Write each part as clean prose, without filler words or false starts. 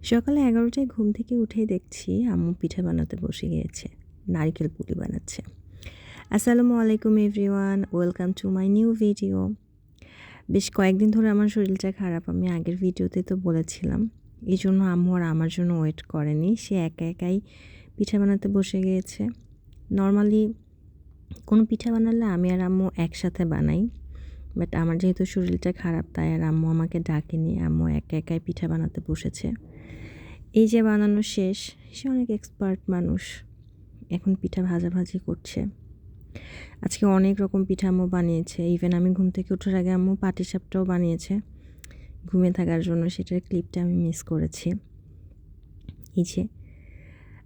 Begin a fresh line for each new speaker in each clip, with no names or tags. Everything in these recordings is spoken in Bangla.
সকালে ১১টায় ঘুম থেকে উঠেই দেখছি আম্মু পিঠা বানাতে বসে গিয়েছে। নারিকেল পুলি বানাচ্ছে। আসসালামু আলাইকুম everyone, welcome to my new video. বেশ কয়েকদিন ধরে আমার শরীরটা খারাপ, আমি আগের ভিডিওতে তো বলেছিলাম। এই জন্য আম্মু আর আমার জন্য ওয়েট করেনি, সে একা একাই পিঠা বানাতে বসে গিয়েছে। নর্মালি কোনো পিঠা বানালে আমি আর আম্মু একসাথে বানাই, বাট আমার যেহেতু শরীরটা খারাপ তাই আর আম্মু আমাকে ডাকেনি, আম্মু একা একাই পিঠা বানাতে বসেছে। এই যে বানানো শেষ, সে অনেক এক্সপার্ট মানুষ, এখন পিঠা ভাজাভাজি করছে। আজকে অনেক রকম পিঠা আম্মু বানিয়েছে, ইভেন আমি ঘুম থেকে ওঠার আগে আম্মু পাটিসাপটাও বানিয়েছে ঘুমিয়ে থাকার জন্য, সেটার ক্লিপটা আমি মিস করেছি। এই যে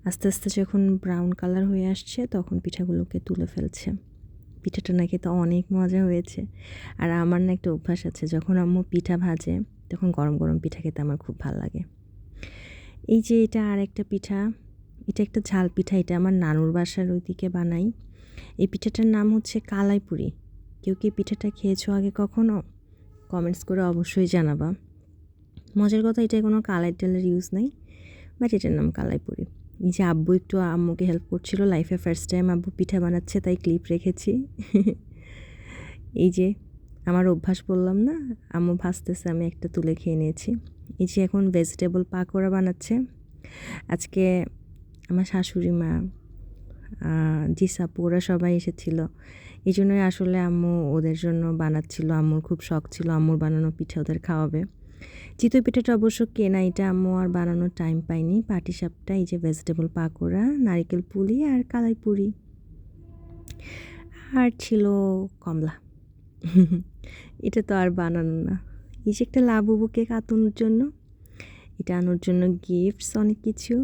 আস্তে আস্তে যখন ব্রাউন কালার হয়ে আসছে তখন পিঠাগুলোকে তুলে ফেলছে। পিঠাটা নাকি তো অনেক মজা হয়েছে। আর আমার না একটা অভ্যাস আছে, যখন আম্মু পিঠা ভাজে তখন গরম গরম পিঠা খেতে আমার খুব ভালো লাগে। এই যে এটা আর একটা পিঠা, এটা একটা ঝাল পিঠা, এটা আমার নানুর বাসার ওইদিকে বানাই। এই পিঠাটার নাম হচ্ছে কালাইপুরি। কেউ কি পিঠাটা খেয়েছো আগে কখনো? কমেন্টস করে অবশ্যই জানাবা। মজার কথা, এটায় কোনো কালাই টালের ইউজ নেই, বাট এটার নাম কালাইপুরি। এই যে আব্বু একটু আম্মুকে হেল্প করছিল, লাইফে ফার্স্ট টাইম আব্বু পিঠা বানাচ্ছে তাই ক্লিপ রেখেছি। এই যে আমার অভ্যাস বললাম না, আম্মু ভাজতেছে, আমি একটা তুলে খেয়ে নিয়েছি। এই যে এখন ভেজিটেবল পাকোড়া বানাচ্ছে। আজকে আমার শাশুড়ি মা, জিসাপু, ওরা সবাই এসেছিল। এই জন্যই আসলে আম্মু ওদের জন্য বানাচ্ছিল। আম্মুর খুব শখ ছিল আম্মুর বানানো পিঠা ওদের খাওয়াবে। চিতই পিঠাটা অবশ্য কেনা, এটা আম্মু আর বানানোর টাইম পাইনি। পাটিসাপটা, এই যে ভেজিটেবল পাকোড়া, নারিকেল পুলি আর কালাই পুরি, আর ছিল কমলা। এটা তো আর বানানো না। এই যে একটা লাবুবু কেক আতুনোর জন্য, এটা আনোর জন্য গিফটস অনেক কিছু।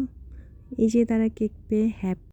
এই যে তারা কেক পেয়ে হ্যাপি।